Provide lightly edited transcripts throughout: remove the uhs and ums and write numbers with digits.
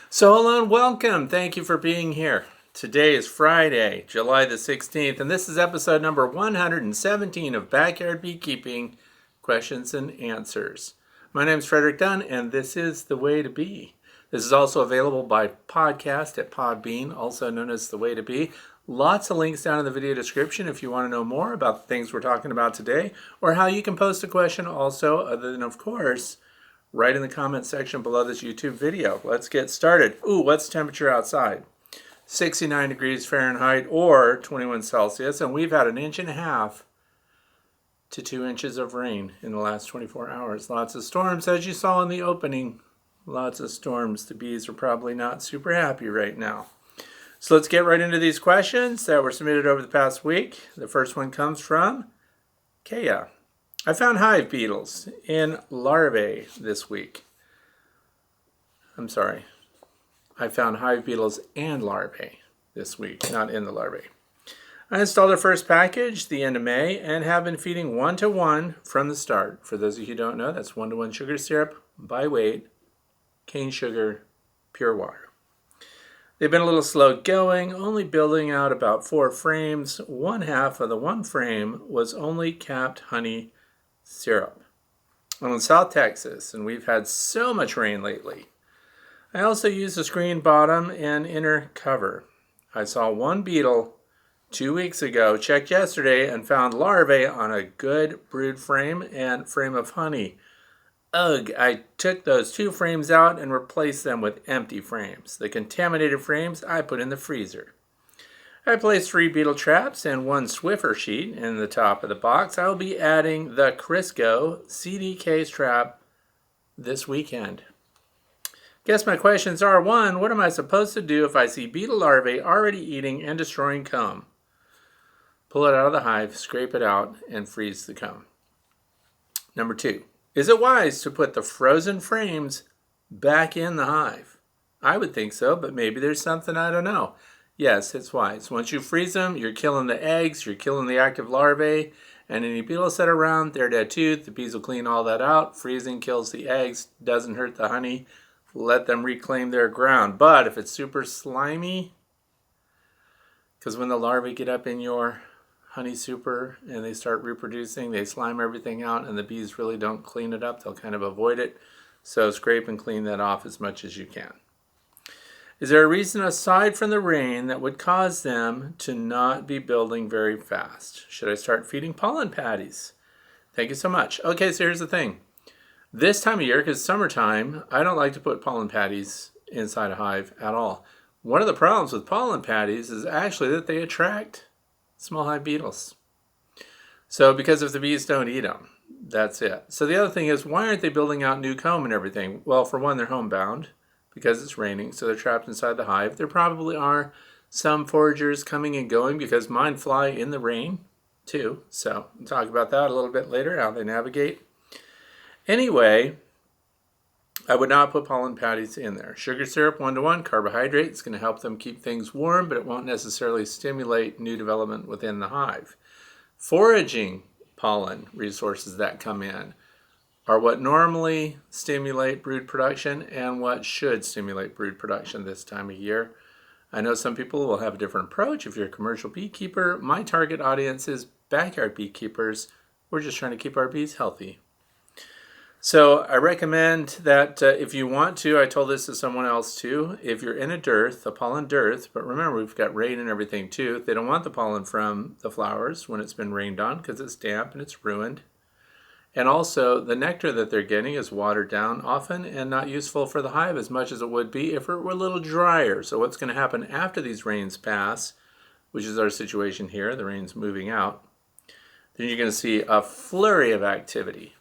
So hello and welcome. Thank you for being here. Today is Friday, July the 16th, and this is episode number 117 of Backyard Beekeeping Questions and Answers. My name is Frederick Dunn, and this is The Way to Bee. This is also available by podcast at Podbean, also known as The Way to Bee. Lots of links down in the video description if you want to know more about the things we're talking about today, or how you can post a question also, other than, of course, right in the comment section below this YouTube video. Let's get started. Ooh, what's the temperature outside? 69 degrees Fahrenheit or 21 Celsius, and we've had 1.5 inches to 2 inches of rain in the last 24 hours. Lots of storms, as you saw in the opening. Lots of storms. The bees are probably not super happy right now. So let's get right into these questions that were submitted over the past week. The first one comes from Kea. I found hive beetles in larvae this week. I found hive beetles and larvae this week, not in the larvae. I installed our first package the end of May and have been feeding 1-to-1 from the start. For those of you who don't know, that's 1-to-1 sugar syrup by weight, cane sugar, pure water. They've been a little slow going, only building out about 4 frames. One half of the one frame was only capped honey syrup. I'm in South Texas, and we've had so much rain lately. I also used a screen bottom and inner cover. I saw one beetle 2 weeks ago, checked yesterday, and found larvae on a good brood frame and frame of honey. Ugh, I took those 2 frames out and replaced them with empty frames. The contaminated frames I put in the freezer. I placed 3 beetle traps and 1 Swiffer sheet in the top of the box. I will be adding the Crisco CDK trap this weekend. Guess my questions are: 1. What am I supposed to do if I see beetle larvae already eating and destroying comb? Pull it out of the hive, scrape it out, and freeze the comb. Number 2. Is it wise to put the frozen frames back in the hive? I would think so, but maybe there's something I don't know. Yes, it's wise. Once you freeze them, you're killing the eggs, you're killing the active larvae, and any beetles that are around, they're dead too. The bees will clean all that out. Freezing kills the eggs, doesn't hurt the honey. Let them reclaim their ground. But if it's super slimy, because when the larvae get up in your honey super and they start reproducing, they slime everything out, and the bees really don't clean it up. They'll kind of avoid it. So scrape and clean that off as much as you can. Is there a reason aside from the rain that would cause them to not be building very fast? Should I start feeding pollen patties? Thank you so much. Okay, so here's the thing. This time of year, because summertime, I don't like to put pollen patties inside a hive at all. One of the problems with pollen patties is actually that they attract small hive beetles. So because if the bees don't eat them, that's it. So the other thing is, why aren't they building out new comb and everything? Well, for one, they're homebound because it's raining, so they're trapped inside the hive. There probably are some foragers coming and going because mine fly in the rain too. So we'll talk about that a little bit later, how they navigate. Anyway, I would not put pollen patties in there. Sugar syrup 1-to-1, carbohydrate. It's going to help them keep things warm, but it won't necessarily stimulate new development within the hive. Foraging pollen resources that come in are what normally stimulate brood production and what should stimulate brood production this time of year. I know some people will have a different approach. If you're a commercial beekeeper, my target audience is backyard beekeepers. We're just trying to keep our bees healthy. So I recommend that if you want to, I told this to someone else too, if you're in a dearth, a pollen dearth, but remember we've got rain and everything too, they don't want the pollen from the flowers when it's been rained on because it's damp and it's ruined. And also, the nectar that they're getting is watered down often and not useful for the hive as much as it would be if it were a little drier. So what's going to happen after these rains pass, which is our situation here, the rain's moving out, then you're going to see a flurry of activity.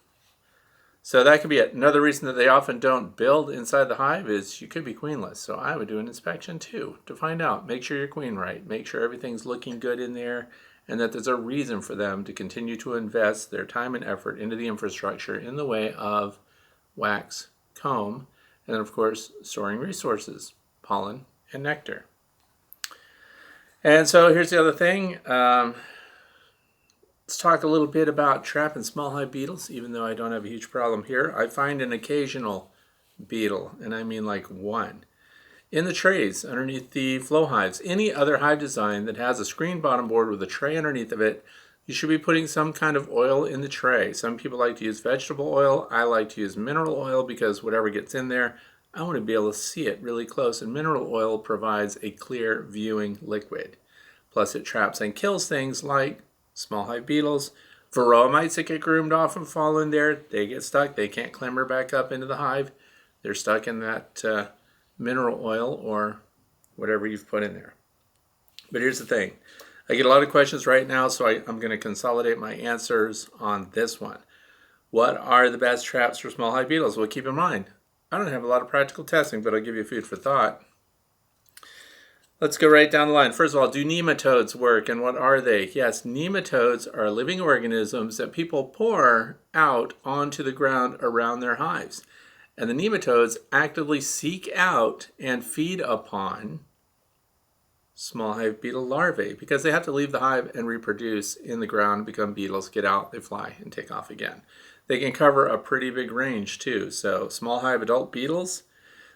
So that could be it. Another reason that they often don't build inside the hive is you could be queenless. So I would do an inspection too to find out. Make sure you're queen right. Make sure everything's looking good in there, and that there's a reason for them to continue to invest their time and effort into the infrastructure in the way of wax, comb, and then of course storing resources, pollen, and nectar. And so here's the other thing. Let's talk a little bit about trapping small hive beetles, even though I don't have a huge problem here. I find an occasional beetle, and I mean like one. In the trays underneath the flow hives, any other hive design that has a screen bottom board with a tray underneath of it, you should be putting some kind of oil in the tray. Some people like to use vegetable oil. I like to use mineral oil because whatever gets in there, I want to be able to see it really close, and mineral oil provides a clear viewing liquid. Plus it traps and kills things like small hive beetles, varroa mites that get groomed off and fall in there. They get stuck. They can't clamber back up into the hive. They're stuck in that mineral oil or whatever you've put in there. But here's the thing. I get a lot of questions right now, so I'm going to consolidate my answers on this one. What are the best traps for small hive beetles? Well, keep in mind, I don't have a lot of practical testing, but I'll give you food for thought. Let's go right down the line. First of all, do nematodes work, and what are they? Yes, nematodes are living organisms that people pour out onto the ground around their hives. And the nematodes actively seek out and feed upon small hive beetle larvae because they have to leave the hive and reproduce in the ground, become beetles, get out, they fly, and take off again. They can cover a pretty big range too. So small hive adult beetles,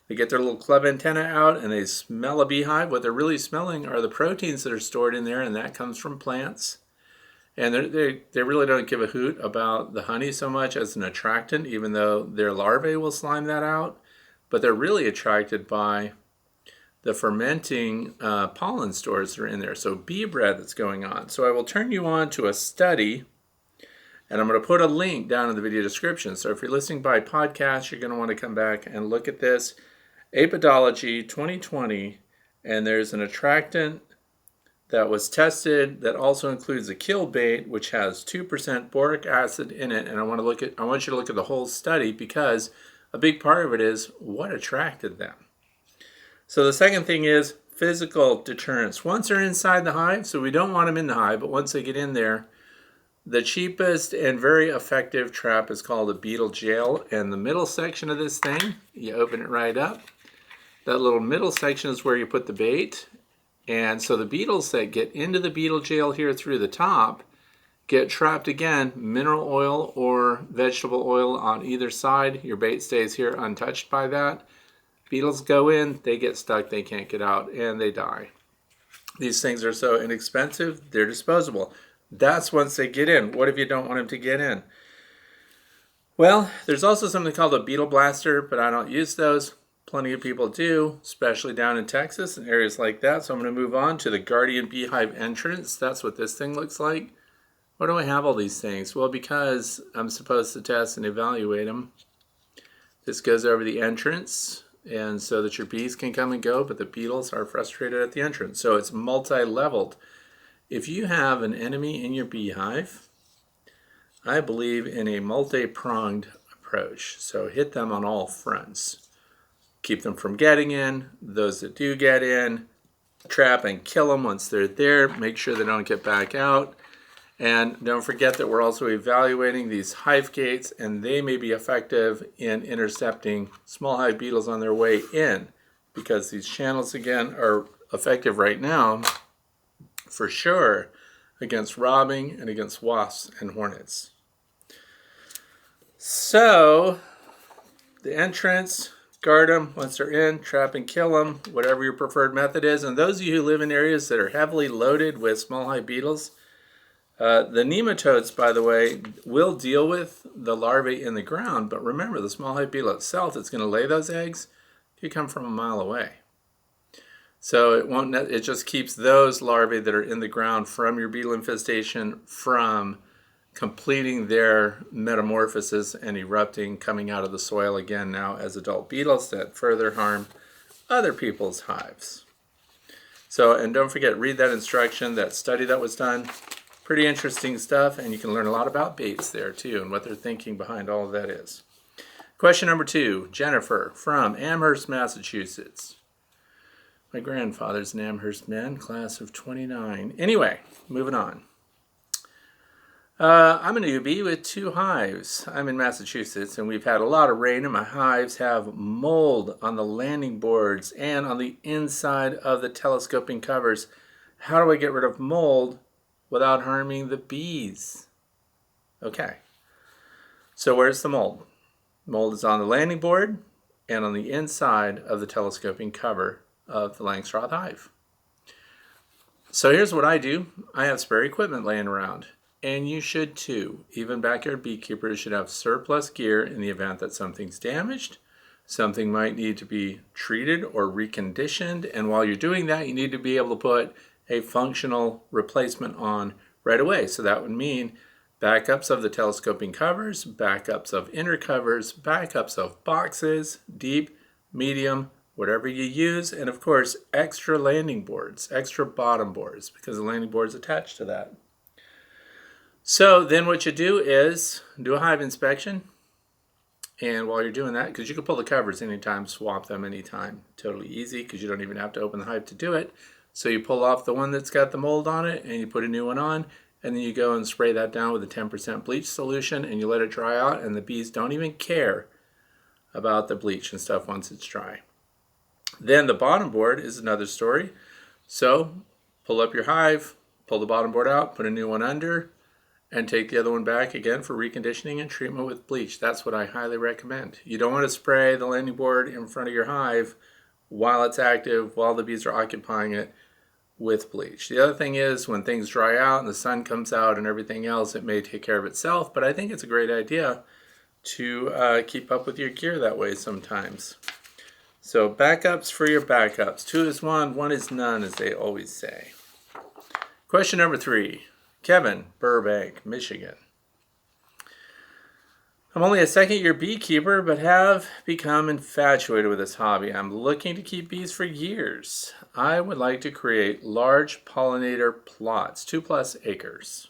they get their little club antenna out and they smell a beehive. What they're really smelling are the proteins that are stored in there, and that comes from plants. And they really don't give a hoot about the honey so much as an attractant, even though their larvae will slime that out. But they're really attracted by the fermenting pollen stores that are in there. So bee bread that's going on. So I will turn you on to a study, and I'm going to put a link down in the video description. So if you're listening by podcast, you're going to want to come back and look at this. Apidology 2020, and there's an attractant that was tested that also includes a kill bait, which has 2% boric acid in it. And I want you to look at the whole study because a big part of it is what attracted them. So the second thing is physical deterrence. Once they're inside the hive, so we don't want them in the hive, but once they get in there, the cheapest and very effective trap is called a beetle jail. And the middle section of this thing, you open it right up. That little middle section is where you put the bait. And so the beetles that get into the beetle jail here through the top get trapped again, mineral oil or vegetable oil on either side. Your bait stays here untouched by that. Beetles go in, they get stuck, they can't get out, and they die. These things are so inexpensive, they're disposable. That's once they get in. What if you don't want them to get in? Well, there's also something called a beetle blaster, but I don't use those. Plenty of people do, especially down in Texas and areas like that. So I'm going to move on to the Guardian Beehive entrance. That's what this thing looks like. Why do I have all these things? Well, because I'm supposed to test and evaluate them. This goes over the entrance, and so that your bees can come and go, but the beetles are frustrated at the entrance. So it's multi-leveled. If you have an enemy in your beehive, I believe in a multi-pronged approach. So hit them on all fronts. Keep them from getting in. Those that do get in, trap and kill them once they're there. Make sure they don't get back out. And don't forget that we're also evaluating these hive gates, and they may be effective in intercepting small hive beetles on their way in, because these channels, again, are effective right now for sure against robbing and against wasps and hornets. So the entrance, guard them once they're in, trap and kill them, whatever your preferred method is. And those of you who live in areas that are heavily loaded with small hive beetles, the nematodes, by the way, will deal with the larvae in the ground, but remember, the small hive beetle itself that's going to lay those eggs could come from a mile away. So it just keeps those larvae that are in the ground from your beetle infestation from completing their metamorphosis and erupting, coming out of the soil again now as adult beetles that further harm other people's hives. So, and don't forget, read that instruction, that study that was done. Pretty interesting stuff, and you can learn a lot about baits there too and what they're thinking behind all of that is. Question number 2, Jennifer from Amherst, Massachusetts. My grandfather's an Amherst man, class of 29. Anyway, moving on. I'm a newbie with 2 hives. I'm in Massachusetts, and we've had a lot of rain, and my hives have mold on the landing boards and on the inside of the telescoping covers. How do I get rid of mold without harming the bees? Okay, so where's the mold? Mold is on the landing board and on the inside of the telescoping cover of the Langstroth hive. So here's what I do. I have spare equipment laying around, and you should too. Even backyard beekeepers should have surplus gear in the event that something's damaged. Something might need to be treated or reconditioned, and while you're doing that, you need to be able to put a functional replacement on right away. So that would mean backups of the telescoping covers, backups of inner covers, backups of boxes, deep, medium, whatever you use, and of course extra landing boards, extra bottom boards, because the landing board is attached to that. So then what you do is do a hive inspection, and while you're doing that, because you can pull the covers anytime, swap them anytime, totally easy because you don't even have to open the hive to do it. So you pull off the one that's got the mold on it and you put a new one on, and then you go and spray that down with a 10% bleach solution and you let it dry out, and the bees don't even care about the bleach and stuff once it's dry. Then the bottom board is another story. So pull up your hive, pull the bottom board out, put a new one under, and take the other one back again for reconditioning and treatment with bleach. That's what I highly recommend. You don't want to spray the landing board in front of your hive while it's active, while the bees are occupying it, with bleach. The other thing is when things dry out and the sun comes out and everything else, it may take care of itself, but I think it's a great idea to keep up with your gear that way sometimes. So backups for your backups. 2 is 1, 1 is none, as they always say. Question number 3. Kevin, Burbank, Michigan. I'm only a second-year beekeeper, but have become infatuated with this hobby. I'm looking to keep bees for years. I would like to create large pollinator plots, 2+ acres.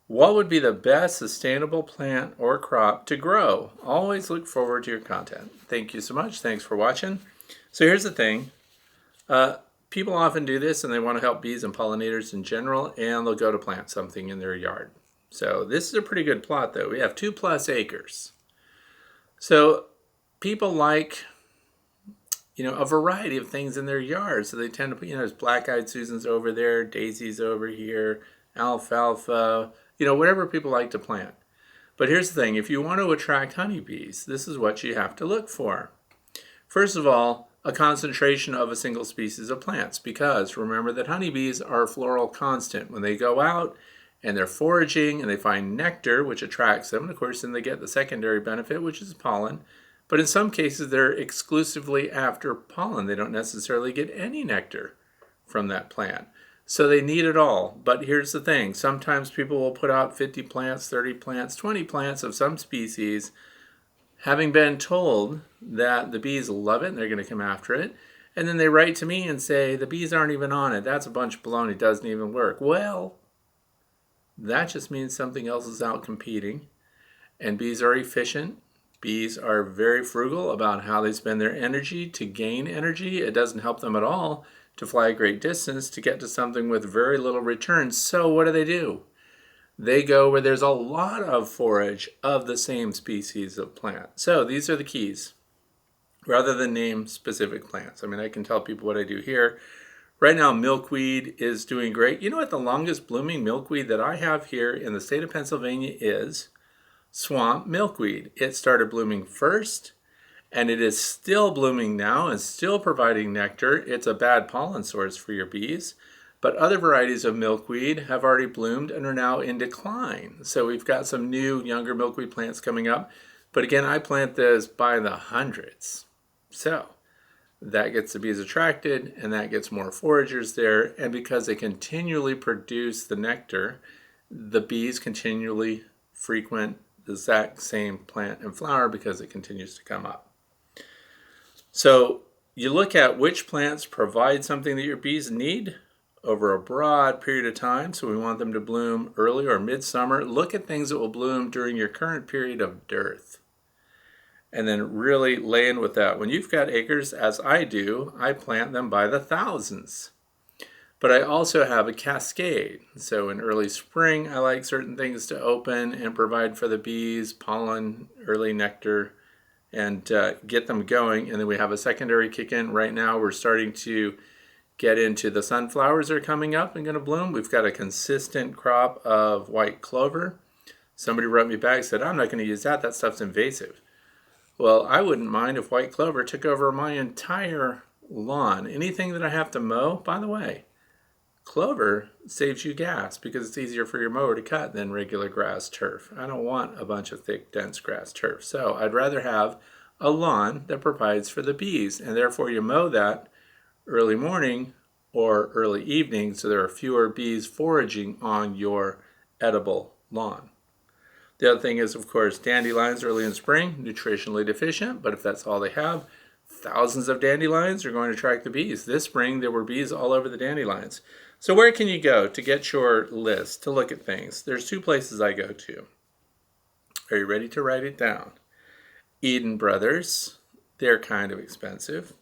What would be the best sustainable plant or crop to grow? Always look forward to your content. Thank you so much. Thanks for watching. So here's the thing. People often do this and they want to help bees and pollinators in general, and they'll go to plant something in their yard. So this is a pretty good plot though. We have 2+ acres. So people like, a variety of things in their yard. So they tend to put, there's black-eyed Susans over there, daisies over here, alfalfa, whatever people like to plant. But here's the thing, if you want to attract honeybees, this is what you have to look for. First of all, a concentration of a single species of plants, because remember that honeybees are a floral constant. When they go out and they're foraging and they find nectar, which attracts them, and of course then they get the secondary benefit, which is pollen. But in some cases they're exclusively after pollen. They don't necessarily get any nectar from that plant. So they need it all. But here's the thing, sometimes people will put out 50 plants, 30 plants, 20 plants of some species, having been told that the bees love it and they're going to come after it. And then they write to me and say, the bees aren't even on it. That's a bunch of baloney. It doesn't even work. Well, that just means something else is out competing. And bees are efficient. Bees are very frugal about how they spend their energy to gain energy. It doesn't help them at all to fly a great distance to get to something with very little return. So what do? They go where there's a lot of forage of the same species of plant. So these are the keys, rather than name specific plants. I can tell people what I do here. Right now, milkweed is doing great. You know what the longest blooming milkweed that I have here in the state of Pennsylvania is? Swamp milkweed. It started blooming first, and it is still blooming now and still providing nectar. It's a bad pollen source for your bees. But other varieties of milkweed have already bloomed and are now in decline. So we've got some new, younger milkweed plants coming up. But again, I plant those by the hundreds. So that gets the bees attracted, and that gets more foragers there. And because they continually produce the nectar, the bees continually frequent the exact same plant and flower because it continues to come up. So you look at which plants provide something that your bees need over a broad period of time. So we want them to bloom early or midsummer. Look at things that will bloom during your current period of dearth. And then really lay in with that. When you've got acres, as I do, I plant them by the thousands. But I also have a cascade. So in early spring, I like certain things to open and provide for the bees, pollen, early nectar, and get them going. And then we have a secondary kick in. Right now, we're starting to get into the sunflowers that are coming up and going to bloom. We've got a consistent crop of white clover. Somebody wrote me back and said, I'm not going to use that. That stuff's invasive. Well, I wouldn't mind if white clover took over my entire lawn. Anything that I have to mow, by the way, clover saves you gas because it's easier for your mower to cut than regular grass turf. I don't want a bunch of thick, dense grass turf. So I'd rather have a lawn that provides for the bees, and therefore you mow that early morning or early evening so there are fewer bees foraging on your edible lawn. The other thing is, of course, dandelions early in spring, nutritionally deficient, but if that's all they have, thousands of dandelions are going to attract the bees. This spring, there were bees all over the dandelions. So where can you go to get your list, to look at things? There's two places I go to. Are you ready to write it down? Eden Brothers, they're kind of expensive.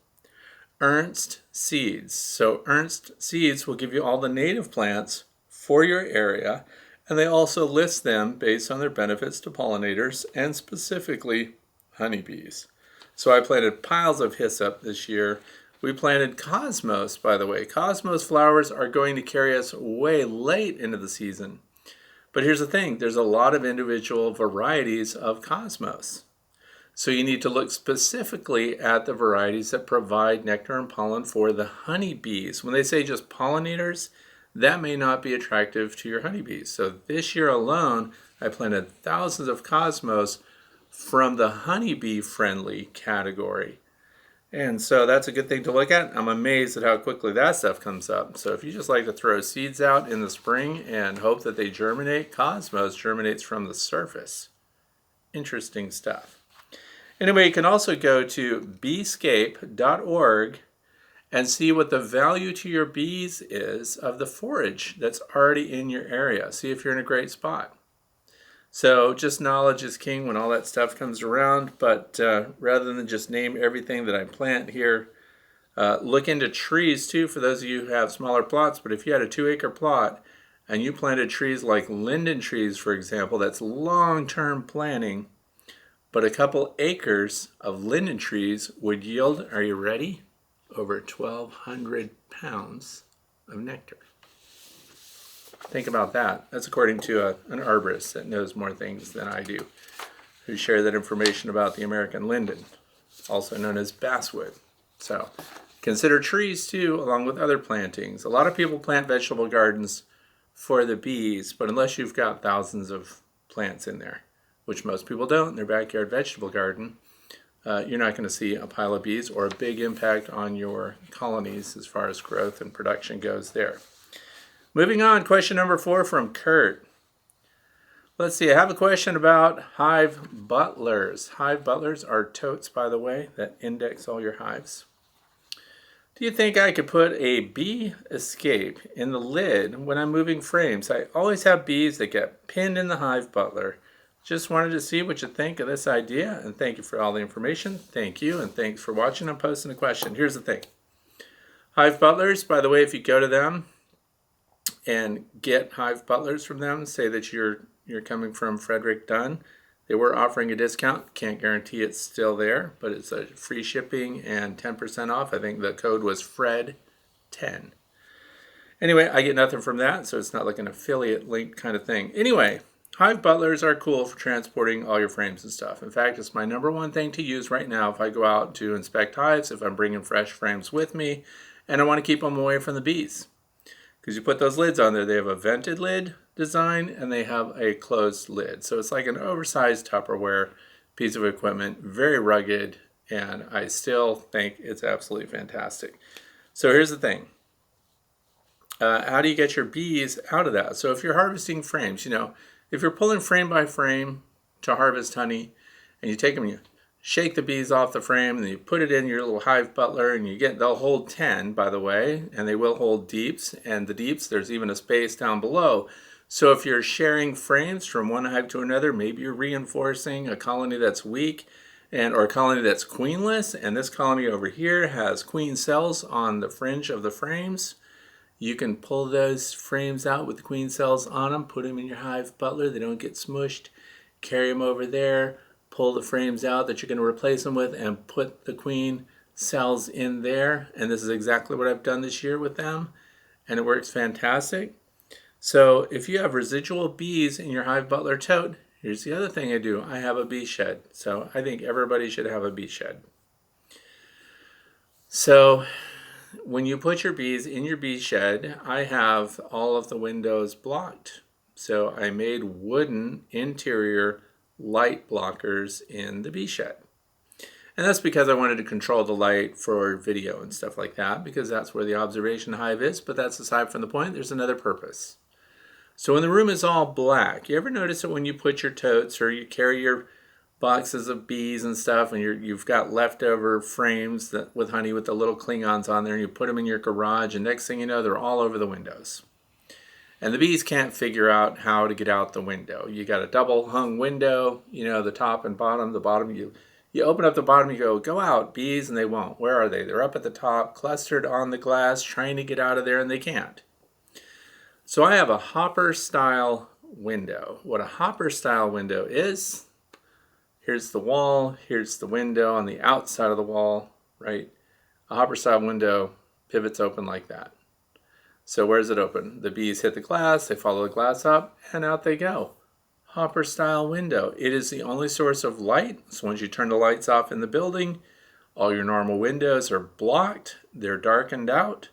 Ernst Seeds. So Ernst Seeds will give you all the native plants for your area, and they also list them based on their benefits to pollinators and specifically honeybees. So I planted piles of hyssop this year. We planted cosmos, by the way. Cosmos flowers are going to carry us way late into the season. But here's the thing, there's a lot of individual varieties of cosmos. So you need to look specifically at the varieties that provide nectar and pollen for the honeybees. When they say just pollinators, that may not be attractive to your honeybees. So this year alone, I planted thousands of cosmos from the honeybee friendly category. And so that's a good thing to look at. I'm amazed at how quickly that stuff comes up. So if you just like to throw seeds out in the spring and hope that they germinate, cosmos germinates from the surface. Interesting stuff. Anyway, you can also go to Beescape.org and see what the value to your bees is of the forage that's already in your area. See if you're in a great spot. So just knowledge is king when all that stuff comes around, but rather than just name everything that I plant here, look into trees too for those of you who have smaller plots. But if you had a 2-acre plot and you planted trees like linden trees, for example, that's long-term planting, but a couple acres of linden trees would yield, are you ready? Over 1,200 pounds of nectar. Think about that. That's according to an arborist that knows more things than I do, who shared that information about the American linden, also known as basswood. So consider trees too, along with other plantings. A lot of people plant vegetable gardens for the bees, but unless you've got thousands of plants in there, which most people don't in their backyard vegetable garden, you're not going to see a pile of bees or a big impact on your colonies as far as growth and production goes there. Moving on, question number 4 from Kurt. Let's see, I have a question about Hive Butlers. Hive Butlers are totes, by the way, that index all your hives. Do you think I could put a bee escape in the lid when I'm moving frames? I always have bees that get pinned in the Hive Butler. Just wanted to see what you think of this idea, and thank you for all the information. Thank you, and thanks for watching and posting a question. Here's the thing. Hive Butlers, by the way, if you go to them and get Hive Butlers from them, say that you're coming from Frederick Dunn. They were offering a discount. Can't guarantee it's still there, but it's a free shipping and 10% off. I think the code was FRED10. Anyway, I get nothing from that, so it's not like an affiliate link kind of thing. Anyway, Hive Butlers are cool for transporting all your frames and stuff. In fact, it's my #1 thing to use right now if I go out to inspect hives, if I'm bringing fresh frames with me, and I want to keep them away from the bees. Because you put those lids on there, they have a vented lid design and they have a closed lid. So it's like an oversized Tupperware piece of equipment, very rugged, and I still think it's absolutely fantastic. So here's the thing. How do you get your bees out of that? So if you're harvesting frames, if you're pulling frame by frame to harvest honey, and you take them and you shake the bees off the frame, and you put it in your little Hive Butler, and they'll hold 10, by the way, and they will hold deeps, and the deeps, there's even a space down below. So if you're sharing frames from one hive to another, maybe you're reinforcing a colony that's weak, or a colony that's queenless, and this colony over here has queen cells on the fringe of the frames. You can pull those frames out with the queen cells on them, put them in your Hive Butler, they don't get smushed, carry them over there, pull the frames out that you're going to replace them with, and put the queen cells in there. And this is exactly what I've done this year with them, and it works fantastic. So if you have residual bees in your Hive Butler tote, here's the other thing I do. I have a bee shed. So I think everybody should have a bee shed. So when you put your bees in your bee shed, I have all of the windows blocked. So I made wooden interior light blockers in the bee shed. And that's because I wanted to control the light for video and stuff like that, because that's where the observation hive is, but that's aside from the point. There's another purpose. So when the room is all black, you ever notice that when you put your totes or you carry your boxes of bees and stuff, and you've got leftover frames with honey with the little Klingons on there, and you put them in your garage, and next thing you know, they're all over the windows. And the bees can't figure out how to get out the window. You got a double hung window, the top and bottom. The bottom, you open up the bottom, you go out, bees, and they won't. Where are they? They're up at the top, clustered on the glass, trying to get out of there, and they can't. So I have a hopper style window. What a hopper style window is, here's the wall, here's the window on the outside of the wall, right? A hopper style window pivots open like that. So where's it open? The bees hit the glass, they follow the glass up, and out they go. Hopper style window. It is the only source of light. So once you turn the lights off in the building, all your normal windows are blocked, they're darkened out,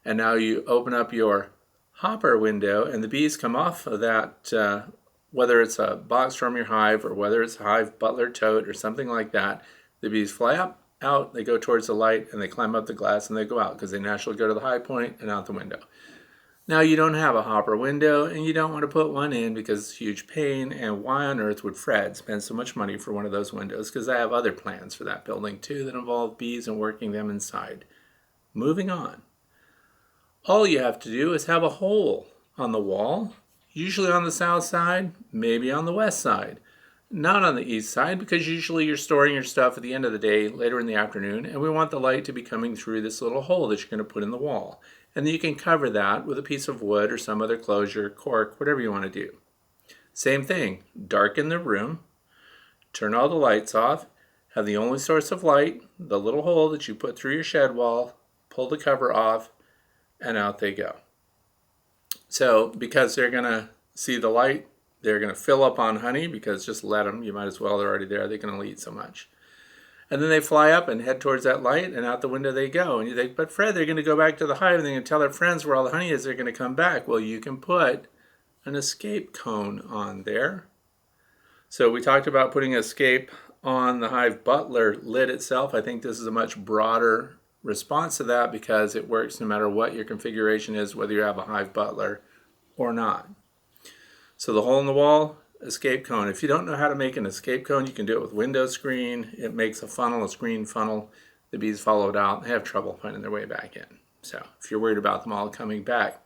and now you open up your hopper window and the bees come off of that, whether it's a box from your hive or whether it's a Hive Butler tote or something like that. The bees fly up, out, they go towards the light, and they climb up the glass and they go out because they naturally go to the high point and out the window. Now you don't have a hopper window and you don't want to put one in because it's huge pain, and why on earth would Fred spend so much money for one of those windows? Because I have other plans for that building too that involve bees and working them inside. Moving on. All you have to do is have a hole on the wall, usually on the south side, maybe on the west side. Not on the east side, because usually you're storing your stuff at the end of the day, later in the afternoon, and we want the light to be coming through this little hole that you're going to put in the wall. And then you can cover that with a piece of wood or some other closure, cork, whatever you want to do. Same thing, darken the room, turn all the lights off, have the only source of light, the little hole that you put through your shed wall, pull the cover off, and out they go. So because they're going to see the light, they're going to fill up on honey, because just let them, you might as well, they're already there, they can only eat so much. And then they fly up and head towards that light, and out the window they go. And you think, but Fred, they're going to go back to the hive, and they're going to tell their friends where all the honey is, they're going to come back. Well, you can put an escape cone on there. So we talked about putting escape on the Hive Butler lid itself. I think this is a much broader response to that because it works no matter what your configuration is, whether you have a Hive Butler or not. So the hole in the wall, escape cone. If you don't know how to make an escape cone, you can do it with window screen. It makes a funnel, a screen funnel. The bees follow it out. They have trouble finding their way back in. So if you're worried about them all coming back.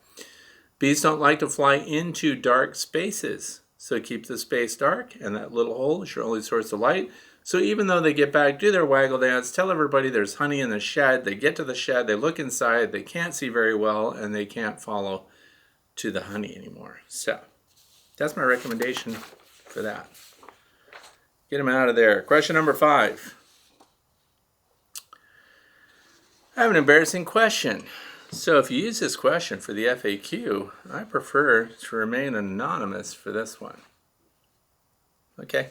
Bees don't like to fly into dark spaces. So keep the space dark, and that little hole is your only source of light. So even though they get back, do their waggle dance, tell everybody there's honey in the shed, they get to the shed, they look inside, they can't see very well, and they can't follow to the honey anymore. So that's my recommendation for that. Get them out of there. Question number 5. I have an embarrassing question. So if you use this question for the FAQ, I prefer to remain anonymous for this one. Okay.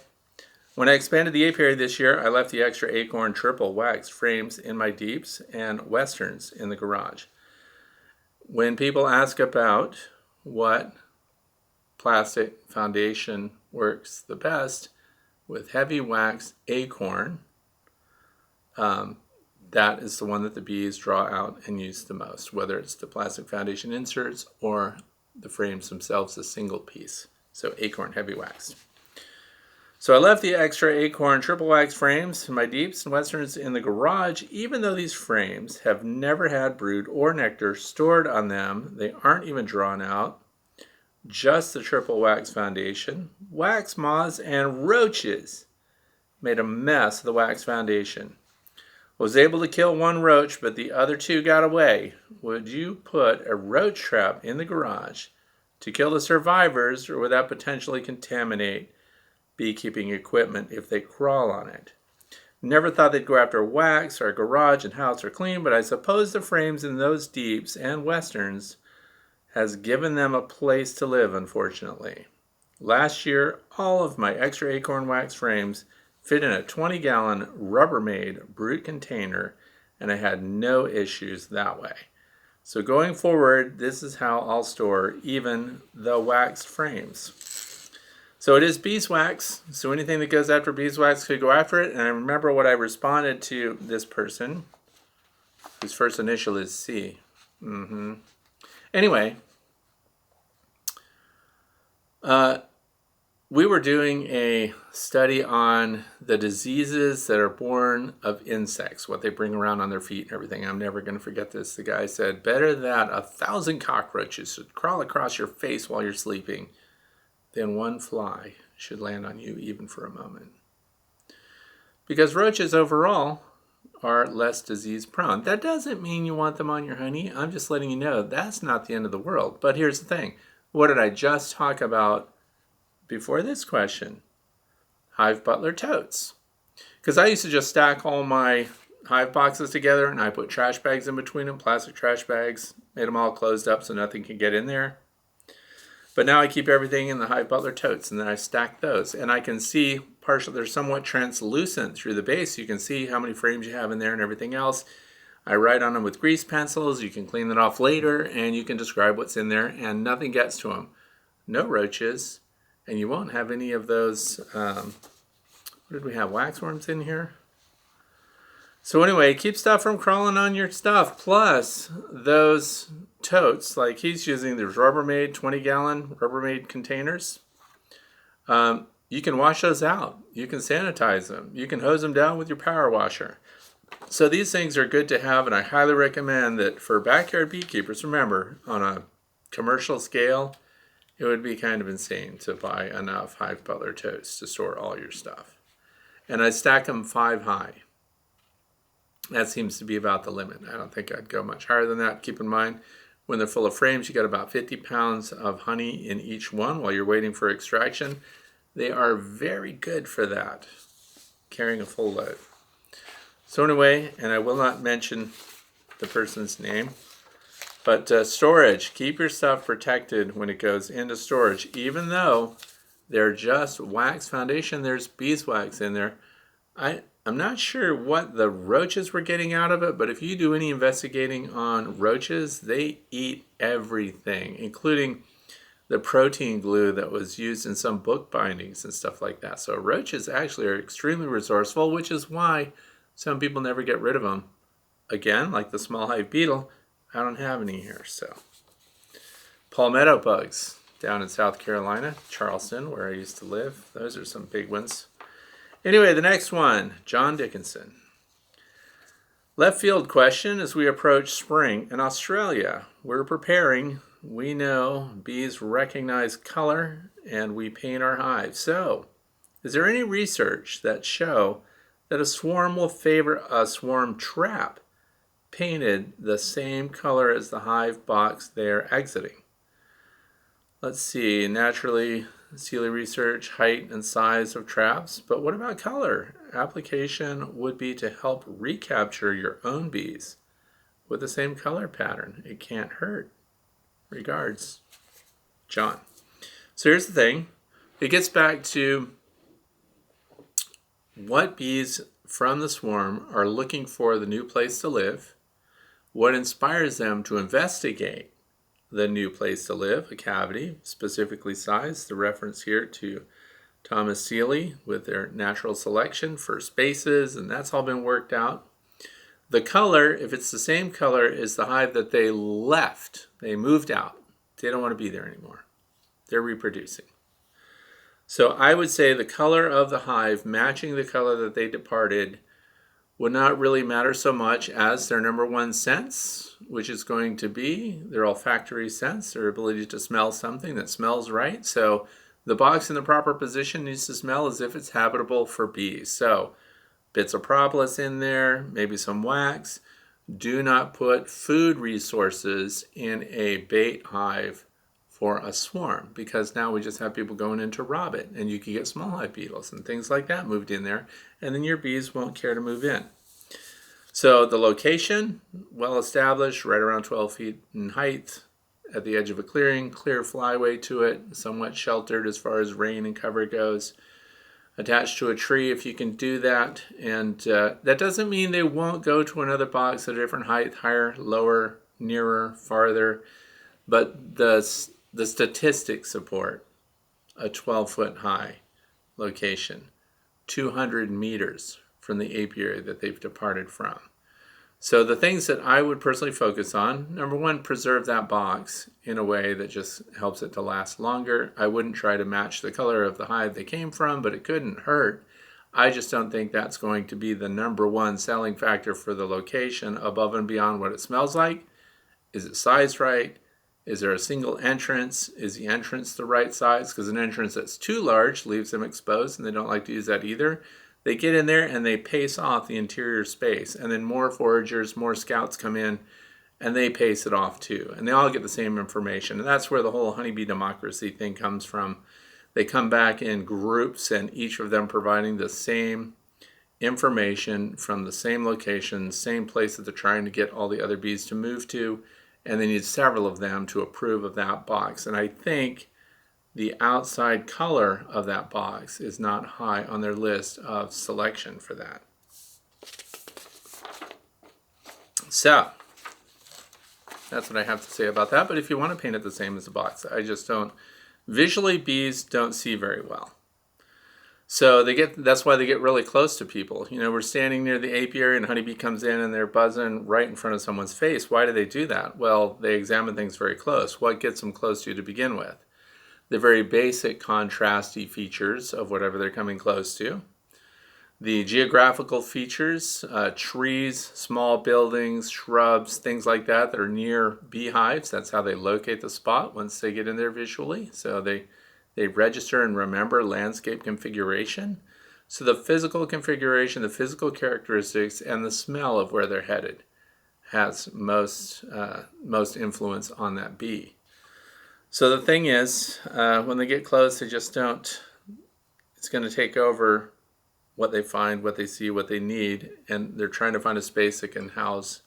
When I expanded the apiary this year, I left the extra acorn triple wax frames in my deeps and westerns in the garage. When people ask about what plastic foundation works the best with heavy wax acorn, that is the one that the bees draw out and use the most, whether it's the plastic foundation inserts or the frames themselves, a single piece. So acorn heavy wax. So I left the extra acorn triple wax frames in my deeps and westerns in the garage, even though these frames have never had brood or nectar stored on them. They aren't even drawn out. Just the triple wax foundation. Wax moths and roaches made a mess of the wax foundation. Was able to kill one roach, but the other 2 got away. Would you put a roach trap in the garage to kill the survivors, or would that potentially contaminate beekeeping equipment if they crawl on it? Never thought they'd go after wax. Our garage and house are clean, but I suppose the frames in those deeps and westerns has given them a place to live, unfortunately. Last year, all of my extra acorn wax frames fit in a 20-gallon Rubbermaid brute container, and I had no issues that way. So going forward, this is how I'll store even the waxed frames. So it is beeswax, so anything that goes after beeswax could go after it. And I remember what I responded to this person, whose first initial is C. Anyway, we were doing a study on the diseases that are born of insects, what they bring around on their feet and everything. I'm never going to forget this. The guy said, better that 1,000 cockroaches should crawl across your face while you're sleeping than one fly should land on you even for a moment. Because roaches overall are less disease prone. That doesn't mean you want them on your honey. I'm just letting you know that's not the end of the world. But here's the thing. What did I just talk about before this question? Hive Butler totes. Because I used to just stack all my hive boxes together and I put trash bags in between them, plastic trash bags, made them all closed up so nothing can get in there. But now I keep everything in the Hive Butler totes, and then I stack those. And I can see partially, they're somewhat translucent through the base. You can see how many frames you have in there and everything else. I write on them with grease pencils. You can clean that off later, and you can describe what's in there, and nothing gets to them. No roaches. And you won't have any of those, what did we have, waxworms in here? So anyway, keep stuff from crawling on your stuff. Plus, those totes, like he's using these Rubbermaid 20-gallon Rubbermaid containers. You can wash those out. You can sanitize them. You can hose them down with your power washer. So these things are good to have, and I highly recommend that for backyard beekeepers. Remember, on a commercial scale, it would be kind of insane to buy enough Hive Butler totes to store all your stuff. And I stack them 5 high. That seems to be about the limit. I don't think I'd go much higher than that. Keep in mind, when they're full of frames, you got about 50 pounds of honey in each one while you're waiting for extraction. They are very good for that, carrying a full load. So anyway, and I will not mention the person's name, but storage, keep your stuff protected when it goes into storage. Even though they're just wax foundation, there's beeswax in there. I'm not sure what the roaches were getting out of it, but if you do any investigating on roaches, they eat everything, including the protein glue that was used in some book bindings and stuff like that. So roaches actually are extremely resourceful, which is why some people never get rid of them. Again, like the Small Hive Beetle, I don't have any here. So palmetto bugs down in South Carolina, Charleston, where I used to live. Those are some big ones. Anyway, the next one, John Dickinson. Left field question as we approach spring in Australia. We're preparing. We know bees recognize color and we paint our hives. So, is there any research that show that a swarm will favor a swarm trap painted the same color as the hive box they're exiting? Let's see, naturally, Sealy research, height and size of traps, but what about color? Application would be to help recapture your own bees with the same color pattern. It can't hurt. Regards, John. So here's the thing. It gets back to what bees from the swarm are looking for the new place to live, what inspires them to investigate the new place to live, a cavity, specifically sized. The reference here to Thomas Sealy with their natural selection for spaces, and that's all been worked out. The color, if it's the same color as the hive that they left, they moved out. They don't want to be there anymore. They're reproducing. So I would say the color of the hive matching the color that they departed would not really matter so much as their number one sense, which is going to be their olfactory sense, their ability to smell something that smells right. So the box in the proper position needs to smell as if it's habitable for bees. So bits of propolis in there, maybe some wax. Do not put food resources in a bait hive for a swarm, because now we just have people going in to rob it, and you can get small hive beetles and things like that moved in there, and then your bees won't care to move in. So the location, well established, right around 12 feet in height, at the edge of a clearing, clear flyway to it, somewhat sheltered as far as rain and cover goes. Attached to a tree if you can do that. And that doesn't mean they won't go to another box at a different height, higher, lower, nearer, farther. But the statistics support a 12-foot high location, 200 meters from the apiary that they've departed from. So the things that I would personally focus on, number one, preserve that box in a way that just helps it to last longer. I wouldn't try to match the color of the hive they came from, but it couldn't hurt. I just don't think that's going to be the number one selling factor for the location above and beyond what it smells like. Is it sized right? Is there a single entrance? Is the entrance the right size? Because an entrance that's too large leaves them exposed, and they don't like to use that either. They get in there and they pace off the interior space, and then more foragers, more scouts come in, and they pace it off too. And they all get the same information. And that's where the whole honeybee democracy thing comes from. They come back in groups, and each of them providing the same information from the same location, same place that they're trying to get all the other bees to move to. And they need several of them to approve of that box. And I think the outside color of that box is not high on their list of selection for that. So that's what I have to say about that. But if you want to paint it the same as the box, I just don't. Visually, bees don't see very well. So that's why they get really close to people. You know, we're standing near the apiary and a honeybee comes in and they're buzzing right in front of someone's face. Why do they do that? Well, they examine things very close. What gets them close to you to begin with? The very basic contrasty features of whatever they're coming close to. The geographical features, trees, small buildings, shrubs, things like that that are near beehives. That's how they locate the spot once they get in there visually. So they register and remember landscape configuration. So the physical configuration, the physical characteristics, and the smell of where they're headed has most influence on that bee. So the thing is, when they get close, they just don't, it's going to take over what they find, what they see, what they need, and they're trying to find a space that can house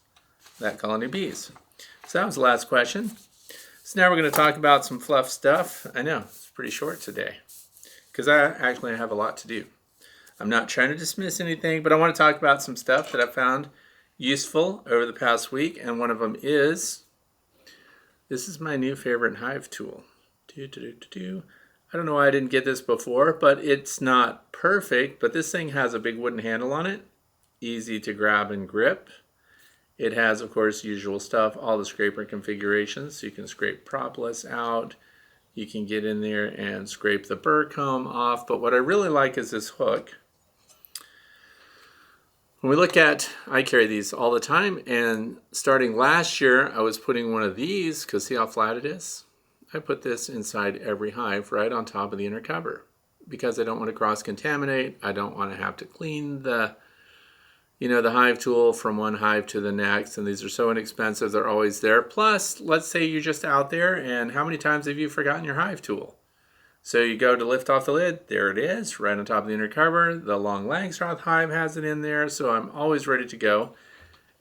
that colony of bees. So that was the last question. So now we're going to talk about some fluff stuff. I know, it's pretty short today, because I actually have a lot to do. I'm not trying to dismiss anything, but I want to talk about some stuff that I found useful over the past week, and one of them is, this is my new favorite Hive tool. I don't know why I didn't get this before, but it's not perfect, but this thing has a big wooden handle on it, easy to grab and grip. It has, of course, usual stuff, all the scraper configurations, so you can scrape propolis out, you can get in there and scrape the burr comb off, but what I really like is this hook. When we look at, I carry these all the time, and starting last year, I was putting one of these, because see how flat it is? I put this inside every hive right on top of the inner cover, because I don't want to cross-contaminate. I don't want to have to clean the Hive tool from one hive to the next, and these are so inexpensive, they're always there. Plus, let's say you're just out there, and how many times have you forgotten your Hive tool? So you go to lift off the lid, there it is, right on top of the inner cover. The long Langstroth hive has it in there, so I'm always ready to go.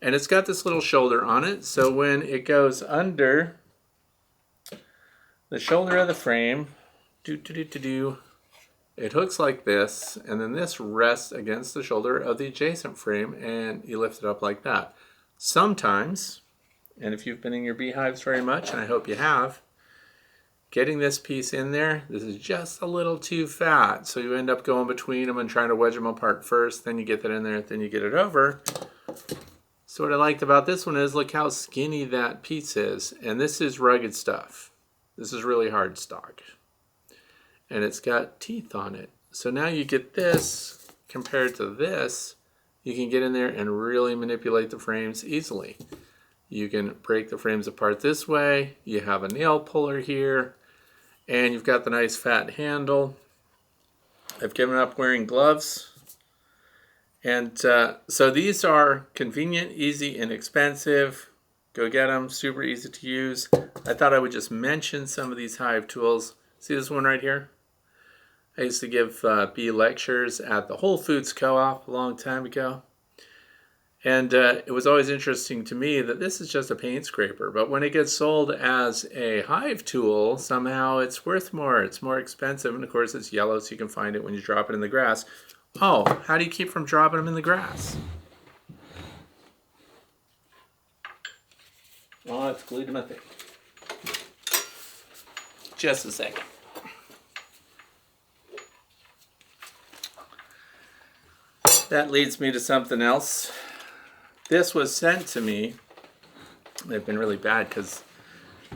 And it's got this little shoulder on it, so when it goes under the shoulder of the frame, it hooks like this, and then this rests against the shoulder of the adjacent frame, and you lift it up like that. Sometimes, and if you've been in your beehives very much, and I hope you have, getting this piece in there, this is just a little too fat, so you end up going between them and trying to wedge them apart first, then you get that in there, then you get it over. So what I liked about this one is, look how skinny that piece is, and this is rugged stuff. This is really hard stock, and it's got teeth on it. So now you get this, compared to this, you can get in there and really manipulate the frames easily. You can break the frames apart this way, you have a nail puller here, and you've got the nice fat handle. I've given up wearing gloves. And so these are convenient, easy, inexpensive. Go get them, super easy to use. I thought I would just mention some of these Hive tools. See this one right here? I used to give bee lectures at the Whole Foods Co-op a long time ago. And it was always interesting to me that this is just a paint scraper, but when it gets sold as a hive tool, somehow it's worth more. It's more expensive, and of course it's yellow, so you can find it when you drop it in the grass. Oh, how do you keep from dropping them in the grass? Well, it's glued to my thing. Just a second. That leads me to something else. This was sent to me. They've been really bad because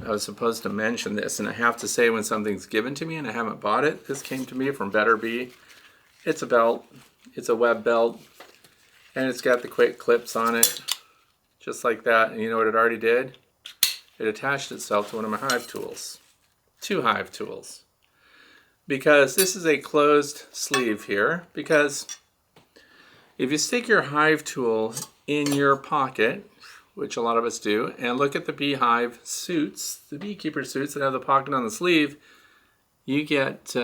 I was supposed to mention this, and I have to say when something's given to me and I haven't bought it. This came to me from Better Bee. It's a belt. It's a web belt, and it's got the quick clips on it, just like that. And you know what it already did? It attached itself to one of my hive tools. 2 hive tools. Because this is a closed sleeve here, because if you stick your hive tool in your pocket, which a lot of us do, and look at the beehive suits, the beekeeper suits that have the pocket on the sleeve, you get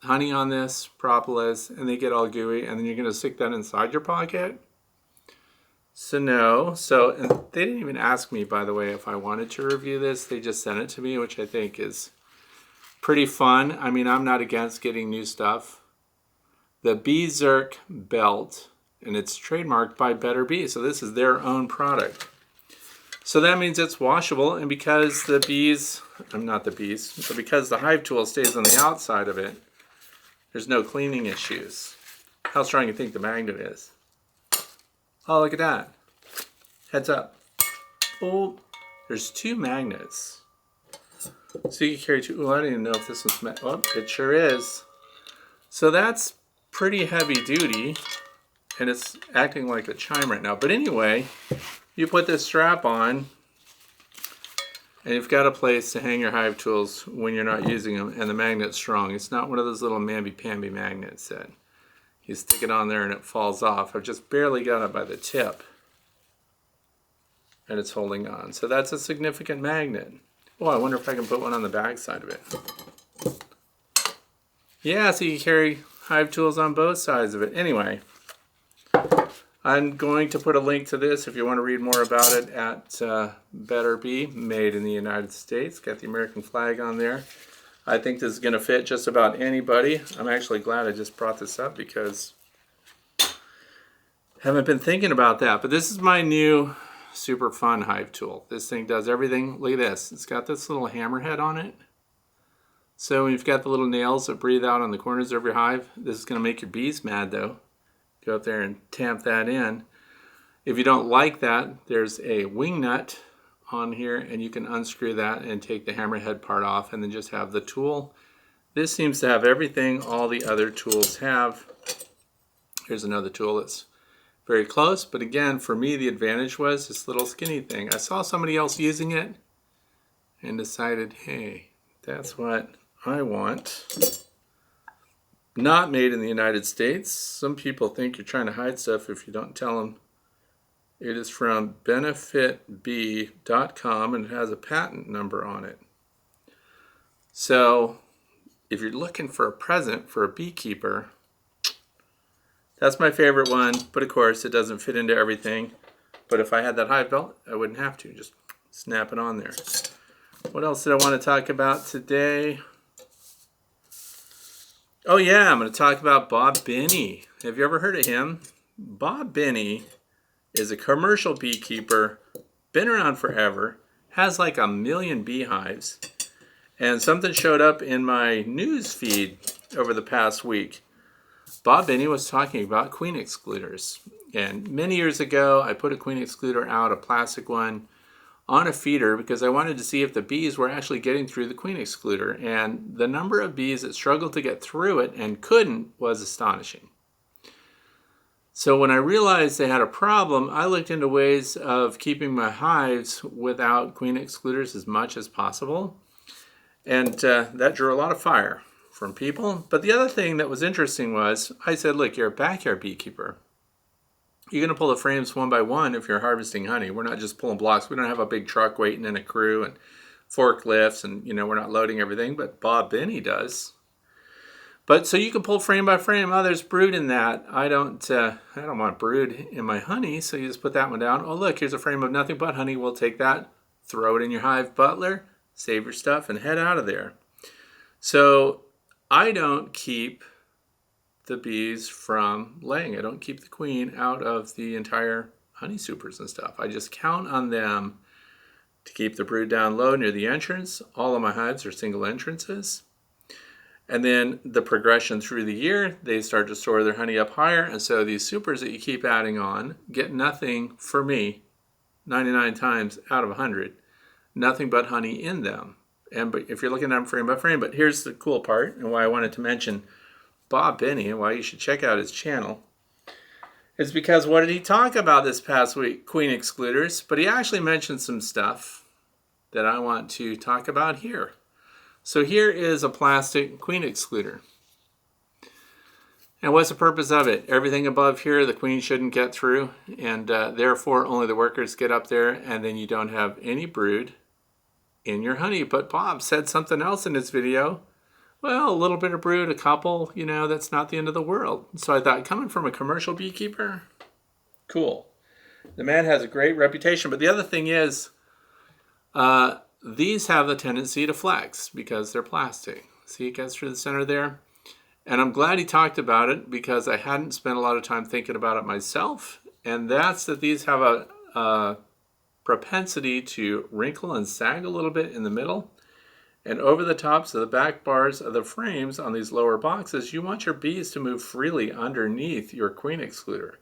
honey on this, propolis, and they get all gooey, and then you're going to stick that inside your pocket. So no. So and they didn't even ask me, by the way, if I wanted to review this. They just sent it to me, which I think is pretty fun. I mean, I'm not against getting new stuff. The Beescapeorg belt, and it's trademarked by Better Bee, so this is their own product. So that means it's washable, and because the bees, not the bees, but because the hive tool stays on the outside of it, there's no cleaning issues. How strong do you think the magnet is? Oh, look at that. Heads up. Oh, there's 2 magnets. So you can carry 2. Oh, I didn't even know if this was, oh, it sure is. So that's pretty heavy duty, and it's acting like a chime right now. But anyway, you put this strap on, and you've got a place to hang your hive tools when you're not using them, and the magnet's strong. It's not one of those little mamby-pamby magnets that you stick it on there and it falls off. I've just barely got it by the tip, and it's holding on. So that's a significant magnet. Oh, I wonder if I can put one on the back side of it. Yeah, so you can carry hive tools on both sides of it. Anyway, I'm going to put a link to this if you want to read more about it at Better Bee, made in the United States. Got the American flag on there. I think this is going to fit just about anybody. I'm actually glad I just brought this up because I haven't been thinking about that. But this is my new super fun hive tool. This thing does everything. Look at this. It's got this little hammer head on it. So when you've got the little nails that breathe out on the corners of your hive, this is going to make your bees mad though. Go up there and tamp that in. If you don't like that, there's a wing nut on here, and you can unscrew that and take the hammerhead part off and then just have the tool. This seems to have everything all the other tools have. Here's another tool that's very close, but again, for me, the advantage was this little skinny thing. I saw somebody else using it and decided, hey, that's what I want. Not made in the United States. Some people think you're trying to hide stuff if you don't tell them. It is from benefitbee.com, and it has a patent number on it. So if you're looking for a present for a beekeeper, that's my favorite one. But of course, it doesn't fit into everything. But if I had that hive belt, I wouldn't have to. Just snap it on there. What else did I want to talk about today? Oh yeah, I'm going to talk about Bob Binney. Have you ever heard of him? Bob Binney is a commercial beekeeper, been around forever, has like 1 million beehives, and something showed up in my news feed over the past week. Bob Binney was talking about queen excluders, and many years ago I put a queen excluder out, a plastic one, on a feeder because I wanted to see if the bees were actually getting through the queen excluder, and the number of bees that struggled to get through it and couldn't was astonishing. So when I realized they had a problem, I looked into ways of keeping my hives without queen excluders as much as possible, and that drew a lot of fire from people. But the other thing that was interesting was, I said, look, you're a backyard beekeeper. You're going to pull the frames one by one if you're harvesting honey. We're not just pulling blocks. We don't have a big truck waiting and a crew and forklifts, and we're not loading everything, but Bob Binney does. But so you can pull frame by frame. Oh, there's brood in that. I don't want brood in my honey, so you just put that one down. Oh, look, here's a frame of nothing but honey. We'll take that, throw it in your Hive Butler, save your stuff, and head out of there. So I don't keep the bees from laying. I don't keep the queen out of the entire honey supers and stuff. I just count on them to keep the brood down low near the entrance. All of my hives are single entrances. And then the progression through the year, they start to store their honey up higher. And so these supers that you keep adding on get nothing, for me, 99 times out of 100, nothing but honey in them. But if you're looking at them frame by frame, but here's the cool part and why I wanted to mention Bob Benny and why you should check out his channel is because what did he talk about this past week? Queen excluders. But he actually mentioned some stuff that I want to talk about here. So here is a plastic queen excluder. And what's the purpose of it? Everything above here the queen shouldn't get through, and therefore only the workers get up there, and then you don't have any brood in your honey. But Bob said something else in his video. Well, a little bit of brood, a couple, that's not the end of the world. So I thought, coming from a commercial beekeeper, cool. The man has a great reputation. But the other thing is, these have the tendency to flex because they're plastic. See, it gets through the center there. And I'm glad he talked about it because I hadn't spent a lot of time thinking about it myself. And that's that these have a propensity to wrinkle and sag a little bit in the middle. And over the tops of the back bars of the frames on these lower boxes, you want your bees to move freely underneath your queen excluder.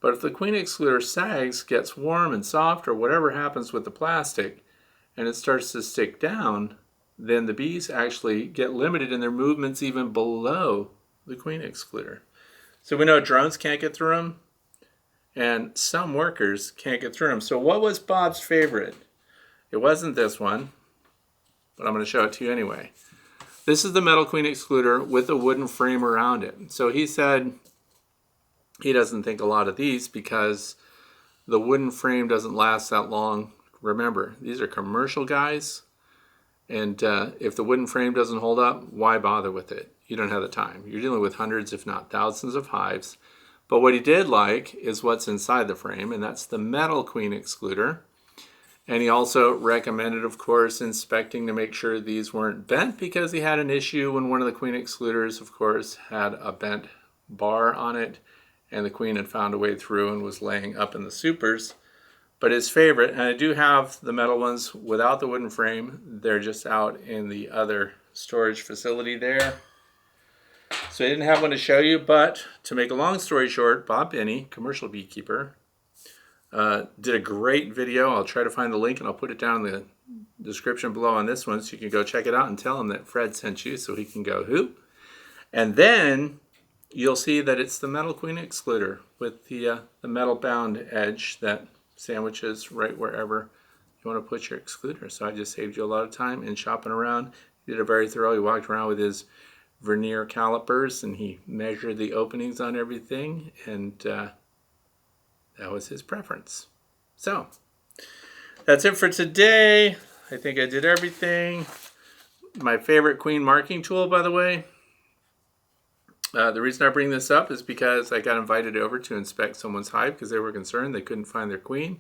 But if the queen excluder sags, gets warm and soft, or whatever happens with the plastic, and it starts to stick down, then the bees actually get limited in their movements even below the queen excluder. So we know drones can't get through them, and some workers can't get through them. So what was Bob's favorite? It wasn't this one, but I'm going to show it to you anyway. This is the metal queen excluder with a wooden frame around it. So he said he doesn't think a lot of these because the wooden frame doesn't last that long. Remember, these are commercial guys, and if the wooden frame doesn't hold up, why bother with it? You don't have the time. You're dealing with hundreds, if not thousands of hives. But what he did like is what's inside the frame, and that's the metal queen excluder. And he also recommended, of course, inspecting to make sure these weren't bent because he had an issue when one of the queen excluders, of course, had a bent bar on it, and the queen had found a way through and was laying up in the supers. But his favorite, and I do have the metal ones without the wooden frame, they're just out in the other storage facility there. So I didn't have one to show you, but to make a long story short, Bob Benny, commercial beekeeper, did a great video. I'll try to find the link and I'll put it down in the description below on this one so you can go check it out and tell him that Fred sent you so he can go hoop. And then you'll see that it's the metal queen excluder with the metal bound edge that sandwiches right wherever you want to put your excluder. So I just saved you a lot of time in shopping around. He did a very thorough. He walked around with his vernier calipers and he measured the openings on everything, and that was his preference. So that's it for today. I think I did everything. My favorite queen marking tool, by the way. The reason I bring this up is because I got invited over to inspect someone's hive because they were concerned they couldn't find their queen.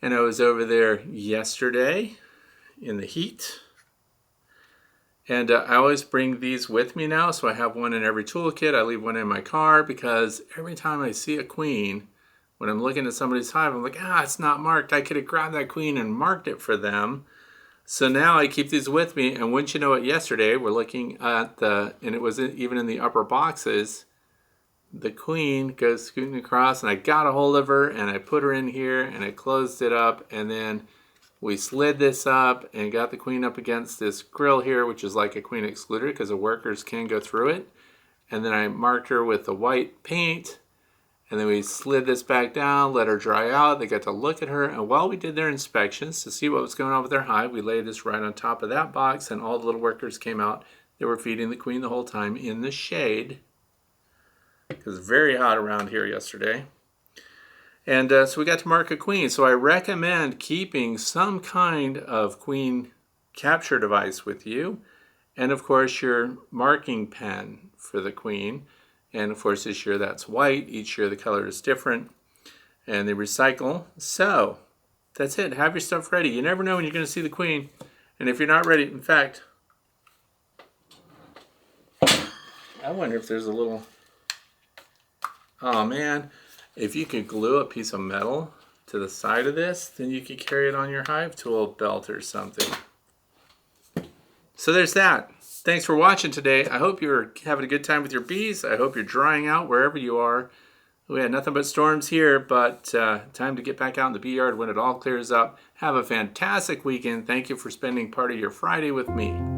And I was over there yesterday in the heat. And I always bring these with me now, so I have one in every toolkit. I leave one in my car because every time I see a queen, when I'm looking at somebody's hive, I'm like, it's not marked. I could have grabbed that queen and marked it for them. So now I keep these with me, and wouldn't you know it, yesterday we're looking at and it was even in the upper boxes, the queen goes scooting across, and I got a hold of her, and I put her in here, and I closed it up, and then we slid this up and got the queen up against this grill here, which is like a queen excluder because the workers can go through it. And then I marked her with the white paint, and then we slid this back down, let her dry out. They got to look at her, and while we did their inspections to see what was going on with their hive, we laid this right on top of that box, and all the little workers came out. They were feeding the queen the whole time in the shade. It was very hot around here yesterday. And so we got to mark a queen. So I recommend keeping some kind of queen capture device with you. And of course your marking pen for the queen. And of course this year that's white. Each year the color is different. And they recycle. So that's it. Have your stuff ready. You never know when you're going to see the queen. And if you're not ready, in fact, I wonder if there's a little, oh man, if you could glue a piece of metal to the side of this, then you could carry it on your hive tool belt or something. So there's that. Thanks for watching today. I hope you're having a good time with your bees. I hope you're drying out wherever you are. We had nothing but storms here, but time to get back out in the bee yard when it all clears up. Have a fantastic weekend. Thank you for spending part of your Friday with me.